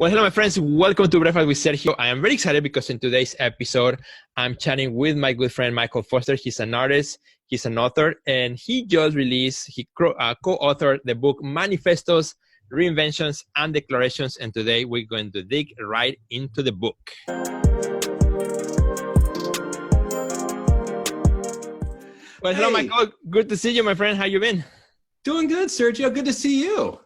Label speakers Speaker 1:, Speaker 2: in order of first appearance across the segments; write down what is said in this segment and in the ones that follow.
Speaker 1: Well, hello, my friends. Welcome to Breakfast with Sergio. I am very excited because in today's episode, I'm chatting with my good friend, Michal Foster. He's an artist, he's an author, and he just released, he co-authored the book Manifestos Reinventions and Declarations. And today we're going to dig right into the book. Well, hello, Michal. Good to see you, my friend. How you been?
Speaker 2: Doing good, Sergio. Good to see you.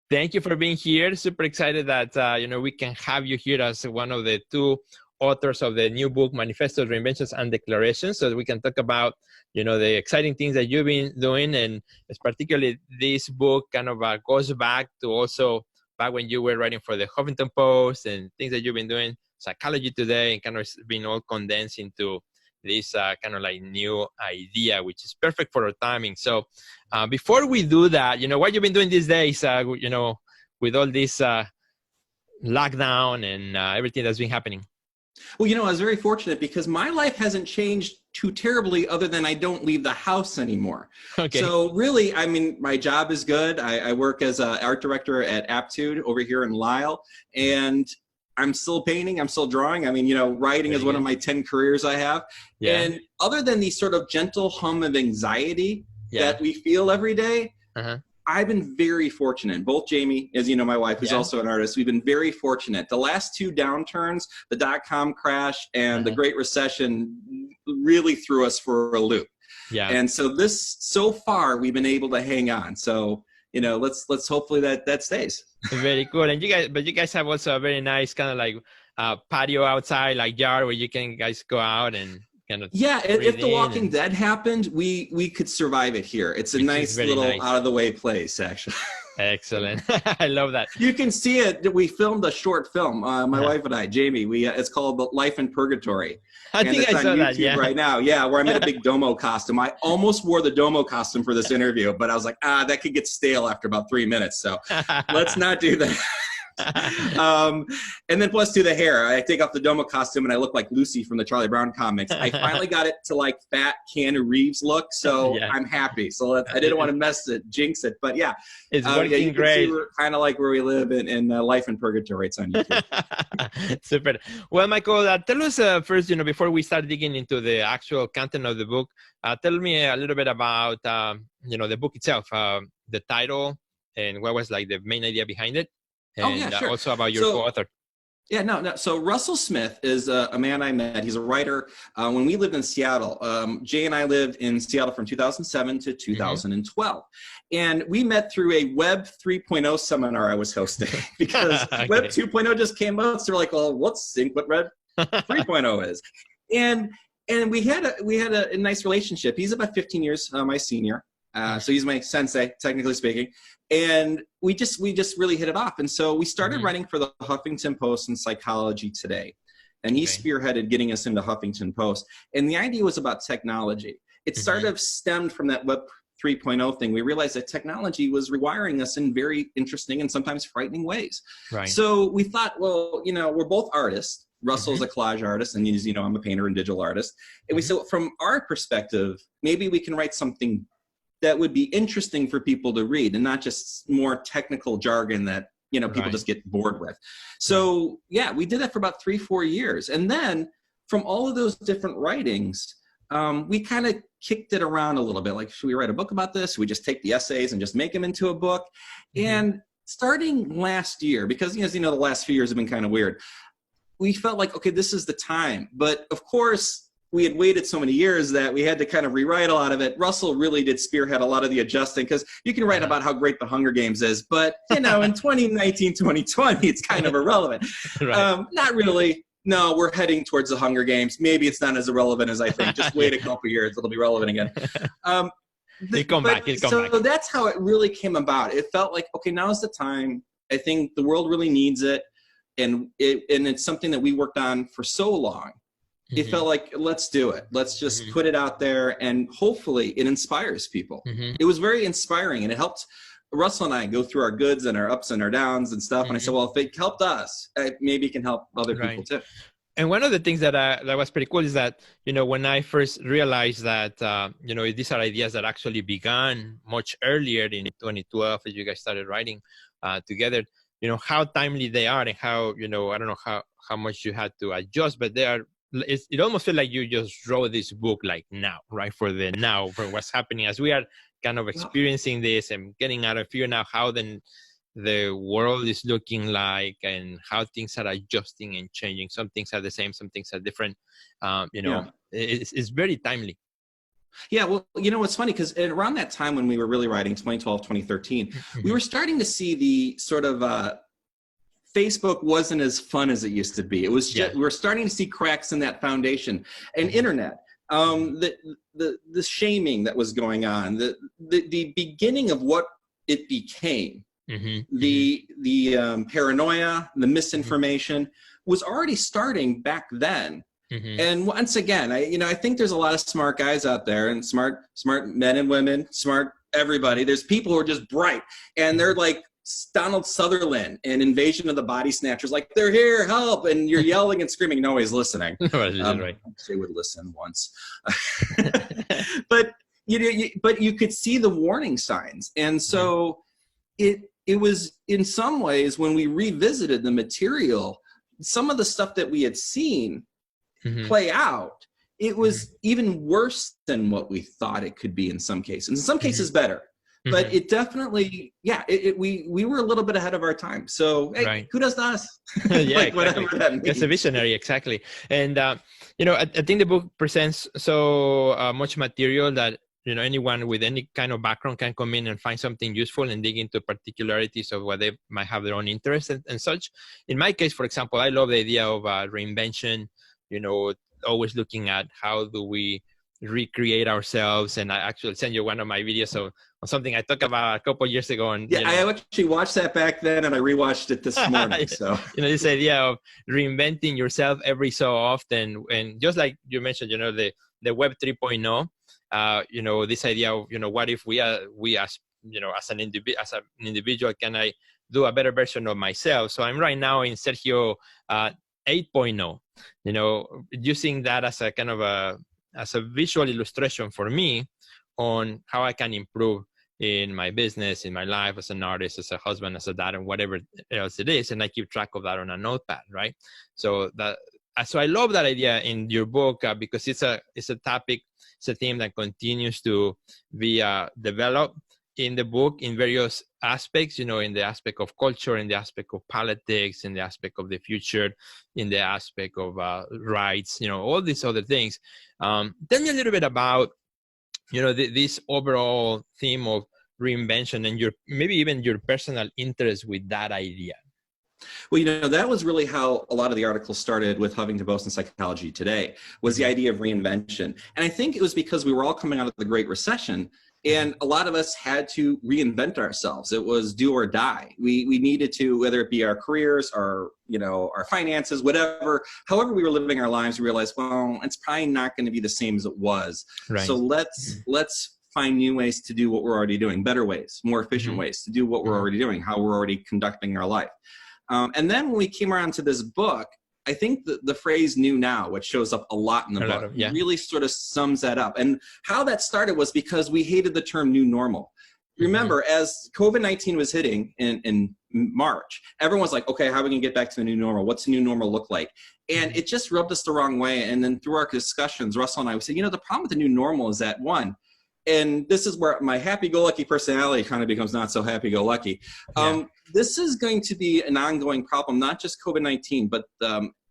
Speaker 1: Thank you for being here. Super excited that we can have you here as one of the two authors of the new book, Manifestos Reinventions and Declarations, so that we can talk about the exciting things that you've been doing, and particularly this book kind of goes back to also back when you were writing for the Huffington Post and things that you've been doing, Psychology Today, and kind of been all condensed into this kind of like new idea, which is perfect for our timing. So before we do that, what you've been doing these days, with all this lockdown and everything that's been happening?
Speaker 2: Well, I was very fortunate because my life hasn't changed too terribly other than I don't leave the house anymore.
Speaker 1: Okay.
Speaker 2: So really, I mean, my job is good. I work as an art director at Aptitude over here in Lisle, and I'm still painting, I'm still drawing. I mean, writing is one of my 10 careers I have. Yeah. And other than the sort of gentle hum of anxiety that we feel every day, I've been very fortunate. Both Jamie, as you know, my wife, who's also an artist, we've been very fortunate. The last two downturns, the dot-com crash and the Great Recession, really threw us for a loop. Yeah. And so far, we've been able to hang on. So, let's hopefully that stays.
Speaker 1: Very cool. And you guys have also a very nice kind of like patio outside, like yard where you can guys go out and kind of.
Speaker 2: Yeah. If The Walking Dead happened, we could survive it here. It's a nice little out of the way place, actually.
Speaker 1: Excellent. I love that.
Speaker 2: You can see it. We filmed a short film, my wife and I, Jamie. It's called Life in Purgatory.
Speaker 1: I think I saw that. Yeah.
Speaker 2: Right now. Yeah, where I'm in a big domo costume. I almost wore the domo costume for this interview, but I was like, that could get stale after about 3 minutes. So let's not do that. And then plus to the hair, I take off the domo costume and I look like Lucy from the Charlie Brown comics. I finally got it to like fat Keanu Reeves look, so I'm happy. So I didn't want to jinx it, but yeah,
Speaker 1: it's working great.
Speaker 2: We're kind of like where we live in Life in Purgatory. It's on YouTube.
Speaker 1: Super. Well, Michal, tell us first, before we start digging into the actual content of the book, tell me a little bit about the book itself, the title, and what was like the main idea behind it. And
Speaker 2: sure.
Speaker 1: Also about your co-author.
Speaker 2: Yeah, no. So Russell Smith is a man I met. He's a writer. When we lived in Seattle, Jay and I lived in Seattle from 2007 to 2012. And we met through a Web 3.0 seminar I was hosting because Web 2.0 just came out. So we're like, well, let's think what Web 3.0 is. And we had a nice relationship. He's about 15 years my senior. So he's my sensei, technically speaking. And we just really hit it off. And so we started writing for the Huffington Post and Psychology Today. And he spearheaded getting us into Huffington Post. And the idea was about technology. It sort of stemmed from that Web 3.0 thing. We realized that technology was rewiring us in very interesting and sometimes frightening ways. Right. So we thought, well, we're both artists. Russell's a collage artist, and I'm a painter and digital artist. And we said, from our perspective, maybe we can write something that would be interesting for people to read and not just more technical jargon that, people just get bored with. So we did that for about 3-4 years. And then from all of those different writings, we kind of kicked it around a little bit. Like, should we write a book about this? Should we just take the essays and just make them into a book? And starting last year, because, as you know, the last few years have been kind of weird, we felt like, okay, this is the time. But of course, we had waited so many years that we had to kind of rewrite a lot of it. Russell really did spearhead a lot of the adjusting, because you can write about how great the Hunger Games is, but in 2019, 2020, it's kind of irrelevant. Not really. No, we're heading towards the Hunger Games. Maybe it's not as irrelevant as I think. Just wait a couple years, it'll be relevant again.
Speaker 1: He'll come back.
Speaker 2: So that's how it really came about. It felt like, okay, now's the time. I think the world really needs it, and it's something that we worked on for so long. It felt like, let's do it. Let's just put it out there, and hopefully it inspires people. It was very inspiring, and it helped Russell and I go through our goods and our ups and our downs and stuff. And I said, well, if it helped us, maybe it can help other people too.
Speaker 1: And one of the things that was pretty cool is that, when I first realized that, these are ideas that actually began much earlier in 2012 as you guys started writing together. how timely they are, and how, I don't know how much you had to adjust, but they are, it almost feels like you just wrote this book like now, right? For the now, for what's happening as we are kind of experiencing this and getting out of fear now, how then the world is looking like, and how things are adjusting and changing. Some things are the same, some things are different. It's very timely.
Speaker 2: Yeah, well, it's funny because around that time when we were really writing, 2012, 2013, we were starting to see the sort of Facebook wasn't as fun as it used to be. It was just, we were starting to see cracks in that foundation, and internet, the shaming that was going on, the beginning of what it became, the paranoia, the misinformation was already starting back then. And once again, I think there's a lot of smart guys out there, and smart men and women, smart everybody. There's people who are just bright, and they're like Donald Sutherland in Invasion of the Body Snatchers, like, they're here, help, and you're yelling and screaming. Nobody's listening.
Speaker 1: Right.
Speaker 2: They would listen once, but you could see the warning signs, and so it was, in some ways, when we revisited the material, some of the stuff that we had seen play out, it was even worse than what we thought it could be in some cases. In some cases better. But it definitely, we were a little bit ahead of our time. So, hey, kudos to us.
Speaker 1: Like,
Speaker 2: exactly. Whatever that means.
Speaker 1: It's a visionary, exactly. And, I think the book presents so much material that, anyone with any kind of background can come in and find something useful and dig into particularities of what they might have their own interest and such. In my case, for example, I love the idea of reinvention, always looking at how do we recreate ourselves. And I actually sent you one of my videos on something I talked about a couple of years ago. And
Speaker 2: I actually watched that back then, and I rewatched it this morning. So
Speaker 1: this idea of reinventing yourself every so often, and just like you mentioned, the Web 3.0, this idea of what if we as as an individual, can I do a better version of myself? So I'm right now in Sergio 8.0, using that as a kind of as a visual illustration for me on how I can improve in my business, in my life, as an artist, as a husband, as a dad, and whatever else it is. And I keep track of that on a notepad, right? So I love that idea in your book because it's a topic, it's a theme that continues to be developed in the book in various aspects, in the aspect of culture, in the aspect of politics, in the aspect of the future, in the aspect of rights, all these other things. Tell me a little bit about, this overall theme of reinvention and maybe even your personal interest with that idea.
Speaker 2: Well, that was really how a lot of the articles started with Huffington Post and Psychology Today, was the idea of reinvention. And I think it was because we were all coming out of the Great Recession, and a lot of us had to reinvent ourselves. It was do or die. We needed to, whether it be our careers, our finances, whatever, however we were living our lives, we realized, well, it's probably not going to be the same as it was. Right. So let's find new ways to do what we're already doing, better ways, more efficient ways to do what we're already doing, how we're already conducting our life. And then when we came around to this book, I think the phrase "new now," which shows up a lot in the book, really sort of sums that up. And how that started was because we hated the term "new normal." Remember, as COVID-19 was hitting in March, everyone's like, okay, how are we going to get back to the new normal? What's the new normal look like? And it just rubbed us the wrong way. And then through our discussions, Russell and I would say, the problem with the new normal is that, one, and this is where my happy-go-lucky personality kind of becomes not so happy-go-lucky. This is going to be an ongoing problem, not just COVID-19, but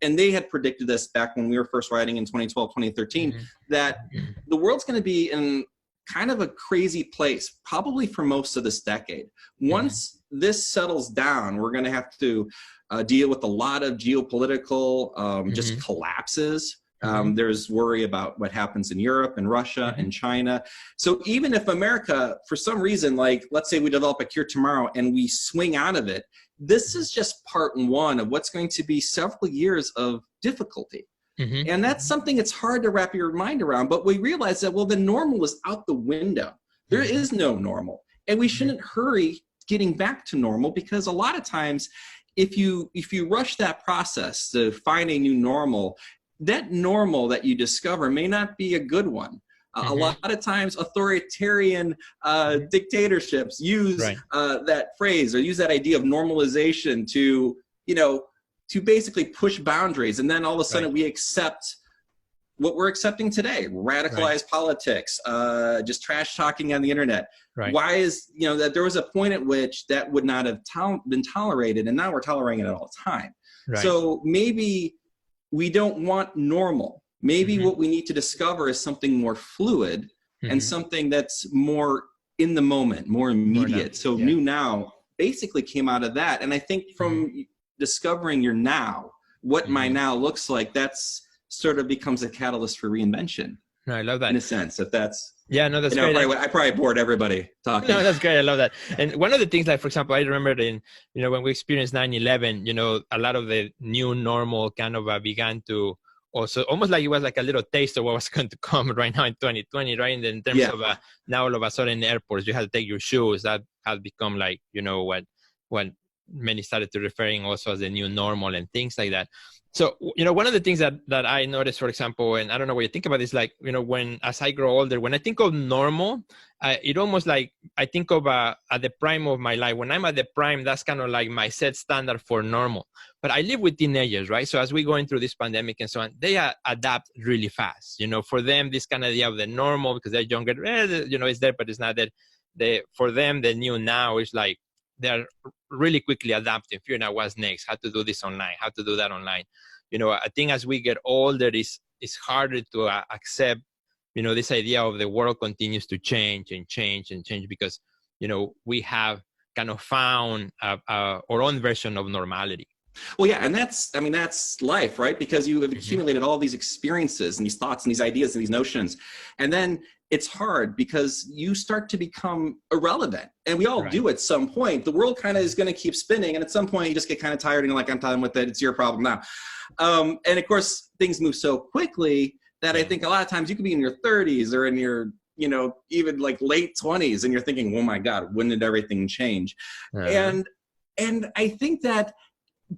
Speaker 2: and they had predicted this back when we were first writing in 2012, 2013, that the world's going to be in kind of a crazy place, probably for most of this decade. Once this settles down, we're going to have to deal with a lot of geopolitical just collapses. There's worry about what happens in Europe and Russia and China. So even if America, for some reason, like let's say we develop a cure tomorrow and we swing out of it, this is just part one of what's going to be several years of difficulty. And that's something it's hard to wrap your mind around. But we realize that, well, the normal is out the window. There is no normal. And we shouldn't hurry getting back to normal, because a lot of times if you rush that process to find a new normal, that normal that you discover may not be a good one. A lot of times authoritarian dictatorships use that phrase or use that idea of normalization to, to basically push boundaries. And then all of a sudden we accept what we're accepting today, radicalized politics, just trash talking on the internet. Why is, that there was a point at which that would not have been tolerated, and now we're tolerating it all the time. So maybe we don't want normal. Maybe what we need to discover is something more fluid and something that's more in the moment, more immediate. So New Now basically came out of that. And I think from discovering your now, what my now looks like, that's sort of becomes a catalyst for reinvention.
Speaker 1: No, I love that.
Speaker 2: In a sense, if that's...
Speaker 1: Yeah, no, that's great.
Speaker 2: I probably bored everybody talking.
Speaker 1: No, that's great. I love that. And one of the things, like, for example, I remember when we experienced 9/11, a lot of the new normal kind of began to also, almost like it was like a little taste of what was going to come right now in 2020, right? And in terms of now all of a sudden in airports, you have to take your shoes. That has become like, what many started to referring also as the new normal and things like that. So, one of the things that I noticed, for example, and I don't know what you think about this, like, when, as I grow older, when I think of normal, it almost like, I think of at the prime of my life. When I'm at the prime, that's kind of like my set standard for normal. But I live with teenagers, right? So as we're going through this pandemic and so on, they adapt really fast. For them, this kind of idea of the normal, because they're younger, it's there, but it's not there. For them, the new now is like, they're really quickly adapting, figuring out what's next, how to do this online, how to do that online. I think as we get older, it's harder to accept, this idea of the world continues to change and change and change because, we have kind of found our own version of normality.
Speaker 2: Well, yeah, and that's life, right? Because you have accumulated all these experiences and these thoughts and these ideas and these notions. And then it's hard because you start to become irrelevant. And we all do at some point. The world kind of is going to keep spinning. And at some point, you just get kind of tired and you're like, I'm done with it. It's your problem now. And of course, things move so quickly that I think a lot of times you could be in your 30s or in your, even like late 20s. And you're thinking, oh my God, when did everything change? And I think that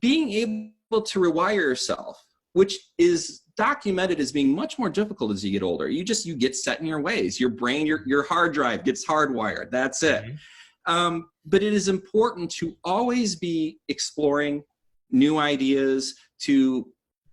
Speaker 2: being able to rewire yourself, which is documented as being much more difficult as you get older. You get set in your ways. Your brain, your hard drive gets hardwired. That's it. But it is important to always be exploring new ideas, to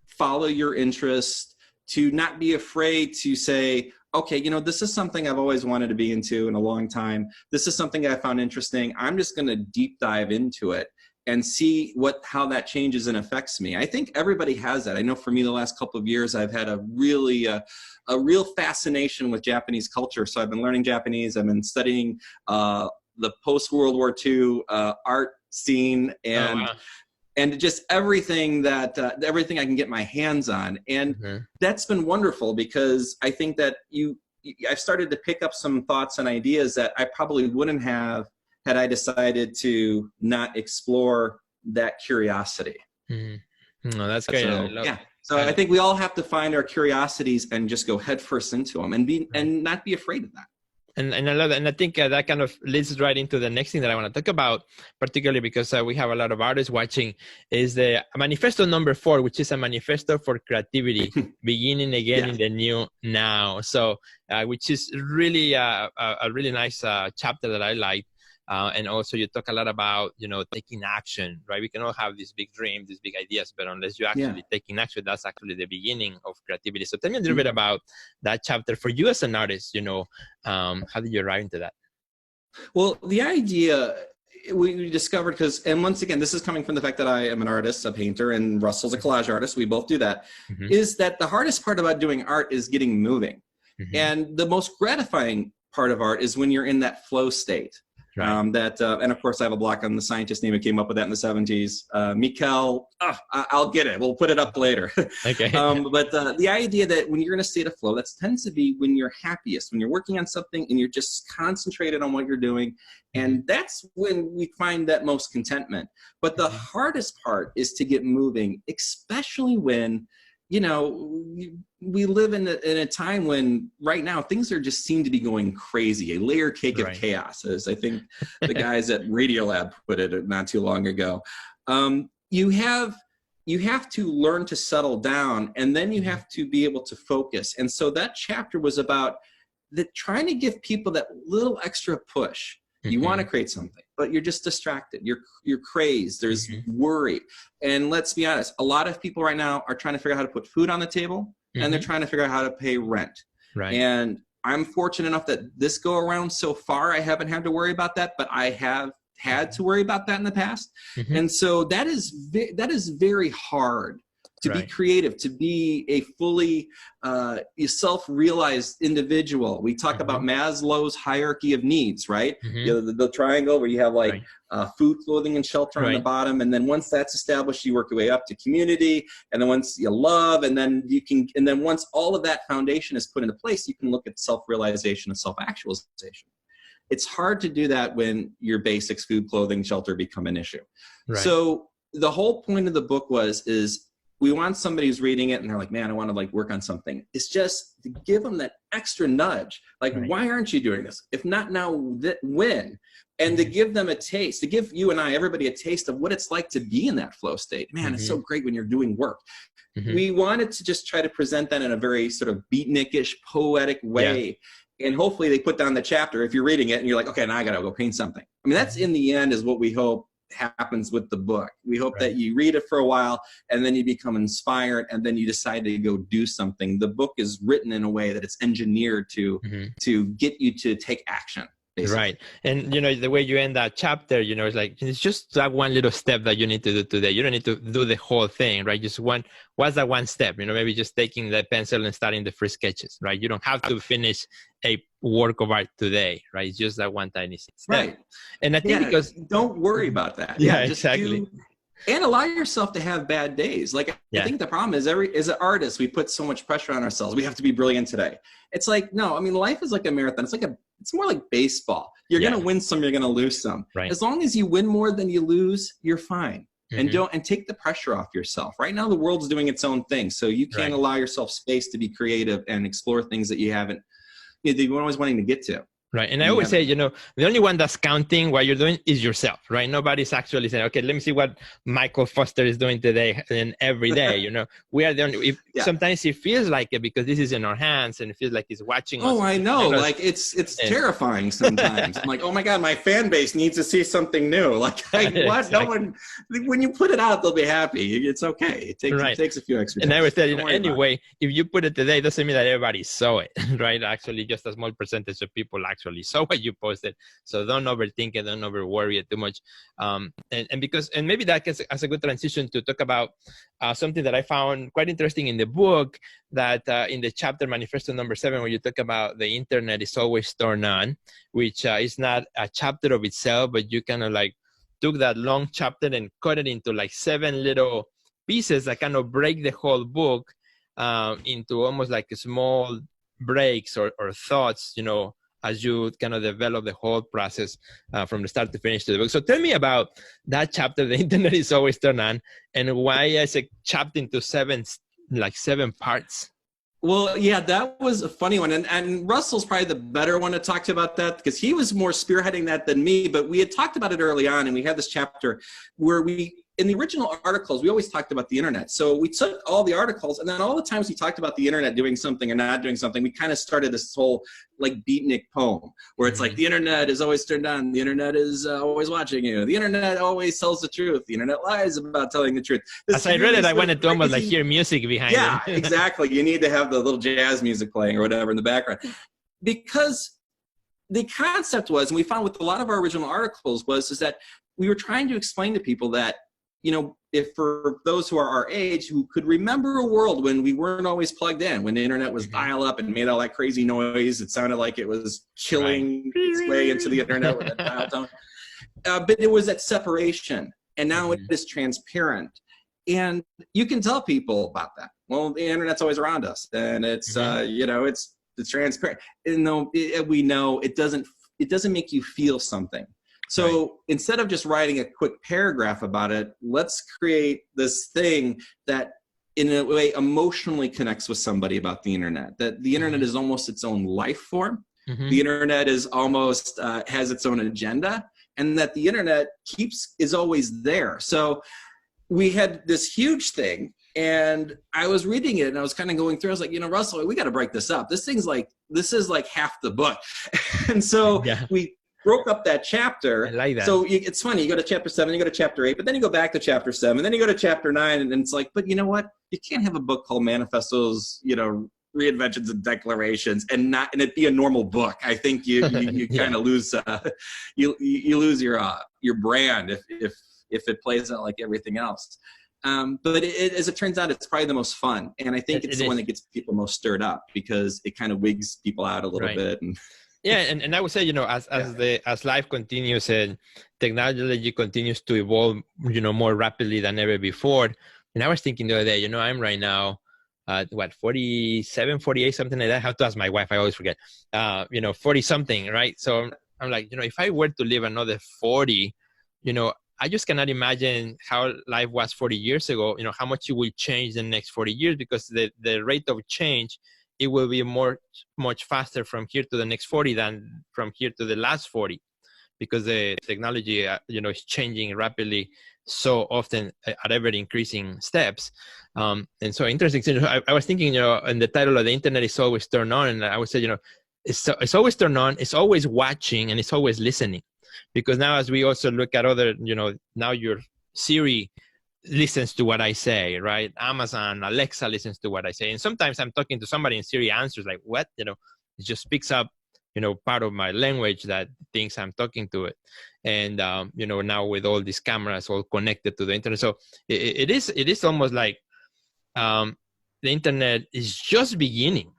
Speaker 2: follow your interest, to not be afraid to say, okay, this is something I've always wanted to be into in a long time. This is something I found interesting. I'm just going to deep dive into it and see how that changes and affects me. I think everybody has that. I know for me, the last couple of years, I've had a real fascination with Japanese culture. So I've been learning Japanese. I've been studying the post-World War II art scene and just everything everything I can get my hands on. And that's been wonderful because I think that I've started to pick up some thoughts and ideas that I probably wouldn't have had I decided to not explore that curiosity.
Speaker 1: No, that's great.
Speaker 2: So I think we all have to find our curiosities and just go headfirst into them and not be afraid of that.
Speaker 1: And I love that. And I think that kind of leads right into the next thing that I want to talk about, particularly because we have a lot of artists watching, is the manifesto number 4, which is a manifesto for creativity, beginning again in the new now. So, which is really a really nice chapter that I like. And also you talk a lot about, taking action, right? We can all have these big dreams, these big ideas, but unless you actually taking action, that's actually the beginning of creativity. So tell me a little bit about that chapter for you as an artist, how did you arrive into that?
Speaker 2: Well, the idea we discovered, and once again, this is coming from the fact that I am an artist, a painter, and Russell's a collage artist. We both do that, is that the hardest part about doing art is getting moving. And the most gratifying part of art is when you're in that flow state. And of course I have a block on the scientist name who came up with that in the 70s, Michal. I'll get it. We'll put it up later.
Speaker 1: Okay.
Speaker 2: But the idea that when you're in a state of flow, that tends to be when you're happiest, when you're working on something and you're just concentrated on what you're doing. And that's when we find that most contentment. But the hardest part is to get moving, especially when, we live in a time when right now things just seem to be going crazy, a layer cake of chaos, as I think the guys at Radiolab put it not too long ago. You have to learn to settle down, and then you have to be able to focus. And so that chapter was about that trying to give people that little extra push. You want to create something, but you're just distracted. You're crazed. There's worry. And let's be honest, a lot of people right now are trying to figure out how to put food on the table, and they're trying to figure out how to pay rent.
Speaker 1: Right.
Speaker 2: And I'm fortunate enough that this go around so far, I haven't had to worry about that, but I have had to worry about that in the past. And so that is very hard to be creative, to be a fully self-realized individual. We talk about Maslow's hierarchy of needs, right? The triangle where you have like food, clothing, and shelter on the bottom. And then once that's established, you work your way up to community. And then once you love, and then once all of that foundation is put into place, you can look at self-realization and self-actualization. It's hard to do that when your basics, food, clothing, shelter, become an issue. So the whole point of the book is we want somebody who's reading it and they're like, man, I want to like work on something. It's just to give them that extra nudge. Like, why aren't you doing this? If not now, when? And to give them a taste, to give you and I, everybody, a taste of what it's like to be in that flow state. Man, it's so great when you're doing work. We wanted to just try to present that in a very sort of beatnikish, poetic way. And hopefully they put down the chapter if you're reading it and you're like, okay, now I got to go paint something. I mean, that's in the end is what we hope happens with the book. We hope that you read it for a while and then you become inspired and then you decide to go do something. The book is written in a way that it's engineered to get you to take action. Basically.
Speaker 1: Right. And, the way you end that chapter, it's like, it's just that one little step that you need to do today. You don't need to do the whole thing, right? Just what's that one step? Maybe just taking the pencil and starting the first sketches, right? You don't have to finish a work of art today, right? It's just that one tiny step.
Speaker 2: Right.
Speaker 1: And I think because...
Speaker 2: Don't worry about that.
Speaker 1: Yeah, just exactly.
Speaker 2: And allow yourself to have bad days. Like, I think the problem is as an artist, we put so much pressure on ourselves. We have to be brilliant today. It's like, no, I mean, life is like a marathon. It's more like baseball. You're going to win some, you're going to lose some.
Speaker 1: Right.
Speaker 2: As long as you win more than you lose, you're fine. And take the pressure off yourself. Right now, the world's doing its own thing. So you can't allow yourself space to be creative and explore things that you're always wanting to get to.
Speaker 1: Right. And I always say, the only one that's counting what you're doing is yourself, right? Nobody's actually saying, okay, let me see what Michal Foster is doing today and every day, We are the only, sometimes it feels like it because this is in our hands and it feels like he's watching us.
Speaker 2: Oh, I know. Like it's terrifying sometimes. I'm like, oh my God, my fan base needs to see something new. Like, what? Exactly. No one, when you put it out, they'll be happy. It's okay. It takes a few extra days.
Speaker 1: And I would say, anyway, if you put it today, it doesn't mean that everybody saw it, right? Actually, just a small percentage of people actually saw what you posted. So don't overthink it, don't over worry it too much. And maybe that gets as a good transition to talk about something that I found quite interesting in the book, that in the chapter Manifesto number 7, where you talk about the internet is always turned on, which is not a chapter of itself, but you kind of like took that long chapter and cut it into like 7 little pieces that kind of break the whole book into almost like small breaks or thoughts, as you kind of develop the whole process from the start to finish to the book. So tell me about that chapter, the internet is always turned on, and why is it chopped into 7 parts?
Speaker 2: Well, yeah, that was a funny one. And Russell's probably the better one to talk to about that because he was more spearheading that than me. But we had talked about it early on, and we had this chapter where in the original articles, we always talked about the internet. So we took all the articles, and then all the times we talked about the internet doing something or not doing something, we kind of started this whole like beatnik poem where it's like the internet is always turned on, the internet is always watching you, the internet always tells the truth, the internet lies about telling the truth.
Speaker 1: As I read it, I wanted to almost like hear music behind it.
Speaker 2: Yeah, exactly. You need to have the little jazz music playing or whatever in the background. Because the concept was, and we found with a lot of our original articles is that we were trying to explain to people that, if for those who are our age, who could remember a world when we weren't always plugged in, when the internet was dial up and made all that crazy noise, it sounded like it was killing its way into the internet with that dial tone. But it was that separation, and now it is transparent. And you can tell people about that. Well, the internet's always around us, and it's, it's transparent. And though we know it doesn't make you feel something. So instead of just writing a quick paragraph about it, let's create this thing that in a way emotionally connects with somebody about the internet, that the internet is almost its own life form. The internet is almost has its own agenda, and that the internet is always there. So we had this huge thing, and I was reading it and I was kind of going through, I was like, Russell, we got to break this up. This thing's like this is like half the book. And so we broke up that chapter.
Speaker 1: I like that.
Speaker 2: So it's funny, you go to chapter 7, you go to chapter 8, but then you go back to chapter 7, then you go to chapter 9, and it's like, but you know what? You can't have a book called Manifestos, Reinventions and Declarations, and it be a normal book. I think you kind of lose you lose your brand if it plays out like everything else. But as it turns out, it's probably the most fun, and I think it's the one that gets people most stirred up because it kind of wigs people out a little bit. And
Speaker 1: and I would say, as life continues and technology continues to evolve, more rapidly than ever before. And I was thinking the other day, I'm right now, 47, 48, something like that. I have to ask my wife. I always forget, 40 something, right? So I'm like, if I were to live another 40, I just cannot imagine how life was 40 years ago, how much it will change in the next 40 years, because the rate of change, it will be much faster from here to the next 40 than from here to the last 40, because the technology, is changing rapidly so often at ever increasing steps. And so interesting. I was thinking, in the title of the internet is always turned on. And I would say, it's always turned on, it's always watching, and it's always listening. Because now as we also look at other, now your Siri listens to what I say, right? Amazon, Alexa listens to what I say. And sometimes I'm talking to somebody and Siri answers like, what? It just picks up, part of my language that thinks I'm talking to it. And, now with all these cameras all connected to the internet. So it is almost like the internet is just beginning.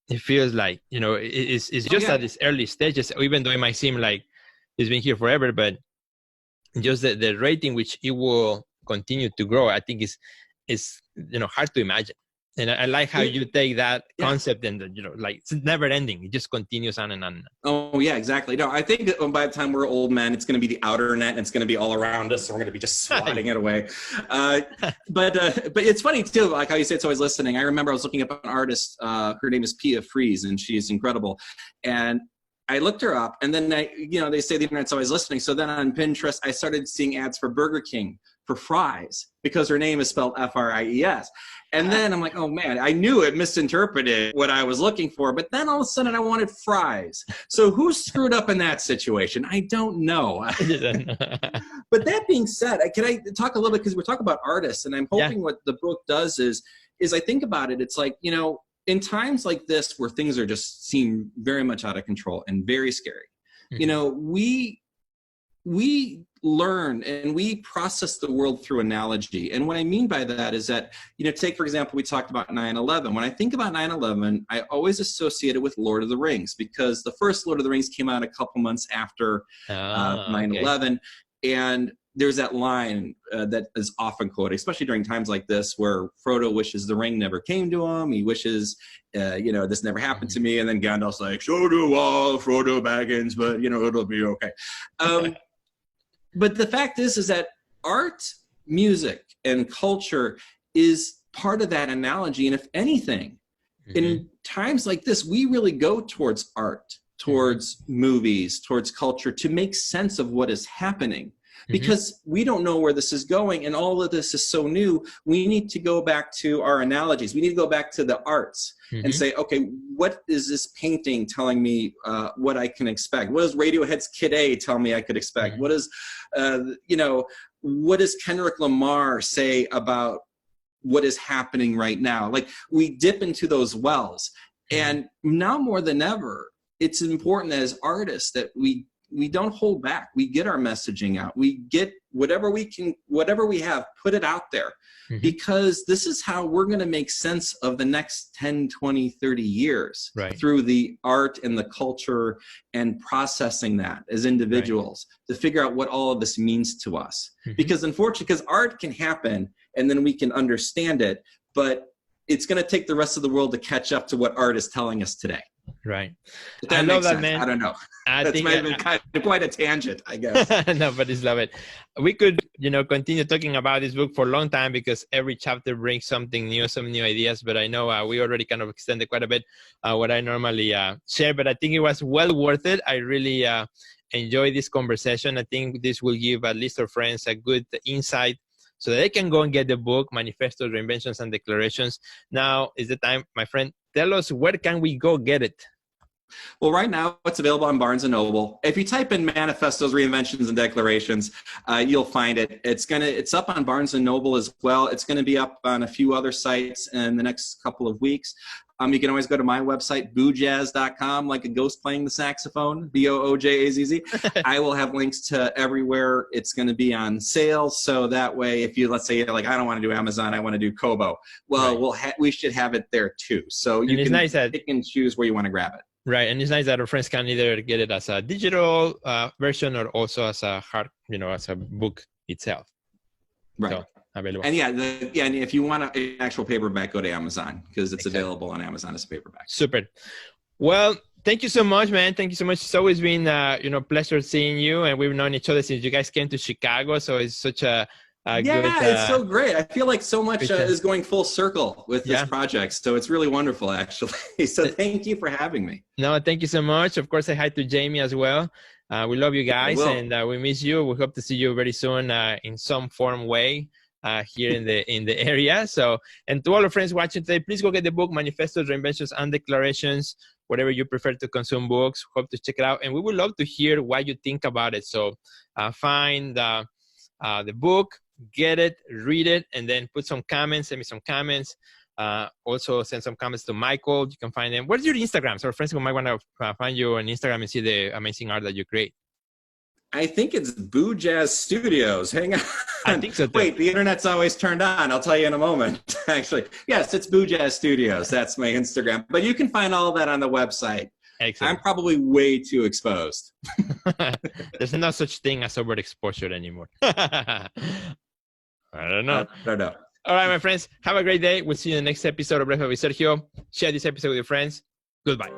Speaker 1: It feels like, it's just at its early stages, even though it might seem like it's been here forever, but just the rate in which it will continue to grow, I think is hard to imagine. And I like how you take that concept and like it's never ending. It just continues on and on.
Speaker 2: Oh yeah, exactly. No, I think that by the time we're old men, it's going to be the outer net and it's going to be all around us. So we're going to be just swatting it away. But it's funny too, like how you say it's always listening. I remember I was looking up an artist, her name is Pia Fries, and she's incredible. And I looked her up, and then they say the internet's always listening. So then on Pinterest, I started seeing ads for Burger King for fries because her name is spelled Fries. And then I'm like, oh man, I knew it misinterpreted what I was looking for, but then all of a sudden I wanted fries. So who screwed up in that situation? I don't know. But that being said, can I talk a little bit, because we're talking about artists, and I'm hoping what the book does is I think about it, it's like, in times like this where things are just seem very much out of control and very scary, we learn and we process the world through analogy. And what I mean by that is that, take, for example, we talked about 9/11. When I think about 9/11, I always associate it with Lord of the Rings, because the first Lord of the Rings came out a couple months after 9/11. And there's that line that is often quoted, especially during times like this, where Frodo wishes the ring never came to him. He wishes, this never happened to me. And then Gandalf's like, so do all, Frodo Baggins, but, it'll be okay. But the fact is that art, music, and culture is part of that analogy. And if anything, in times like this, we really go towards art, towards movies, towards culture to make sense of what is happening. Because we don't know where this is going, and all of this is so new. We need to go back to our analogies. We need to go back to the arts and say, okay, what is this painting telling me what I can expect? What does Radiohead's Kid A tell me I could expect? What is, what does Kendrick Lamar say about what is happening right now? Like, we dip into those wells, and now more than ever, it's important as artists that we don't hold back. We get our messaging out. We get whatever we can, whatever we have, put it out there, because this is how we're going to make sense of the next 10, 20, 30 years through the art and the culture, and processing that as individuals to figure out what all of this means to us. Because unfortunately, because art can happen and then we can understand it, but it's going to take the rest of the world to catch up to what art is telling us today.
Speaker 1: Right.
Speaker 2: I love that, man. I don't know. That's been kind of quite a tangent, I guess.
Speaker 1: No, but I love it. We could, continue talking about this book for a long time, because every chapter brings something new, some new ideas. But I know we already kind of extended quite a bit what I normally share. But I think it was well worth it. I really enjoyed this conversation. I think this will give at least our friends a good insight, so that they can go and get the book, Manifestos, Reinventions, and Declarations. Now is the time, my friend. Tell us, where can we go get it?
Speaker 2: Well, right now it's available on Barnes & Noble. If you type in Manifestos, Reinventions, and Declarations, you'll find it. It's up on Barnes & Noble as well. It's going to be up on a few other sites in the next couple of weeks. You can always go to my website, boojazz.com, like a ghost playing the saxophone, Boojazz. I will have links to everywhere. It's going to be on sale. So that way, if you, let's say, like, I don't want to do Amazon, I want to do Kobo. Well, we should have it there too. So you can pick and choose where you want to grab it.
Speaker 1: Right, and it's nice that our friends can either get it as a digital version or also as a hard, as a book itself.
Speaker 2: Right.
Speaker 1: So, available.
Speaker 2: And and if you want an actual paperback, go to Amazon because it's available on Amazon as a paperback.
Speaker 1: Super. Well, thank you so much, man. Thank you so much. It's always been, pleasure seeing you, and we've known each other since you guys came to Chicago. So it's such a good,
Speaker 2: it's so great. I feel like so much is going full circle with this project. So it's really wonderful, actually. So thank you for having me.
Speaker 1: No, thank you so much. Of course, say hi to Jamie as well. We love you guys, and we miss you. We hope to see you very soon in some form way here in the area. So, and to all our friends watching today, please go get the book, Manifestos, Reinventions, and Declarations, whatever you prefer to consume books. Hope to check it out. And we would love to hear what you think about it. So find the book, get it, read it, and then put some comments, send me some comments. Also send some comments to Michael. You can find them. What's your Instagram? So our friends who might want to find you on Instagram and see the amazing art that you create.
Speaker 2: I think it's Boojazz Studios. Hang on.
Speaker 1: I think so too.
Speaker 2: Wait, the internet's always turned on. I'll tell you in a moment. Actually, yes, it's Boojazz Studios. That's my Instagram. But you can find all of that on the website. Excellent. I'm probably way too exposed.
Speaker 1: There's no such thing as overexposure anymore. I don't know.
Speaker 2: I don't know.
Speaker 1: All right, my friends. Have a great day. We'll see you in the next episode of Breakfast with Sergio. Share this episode with your friends. Goodbye.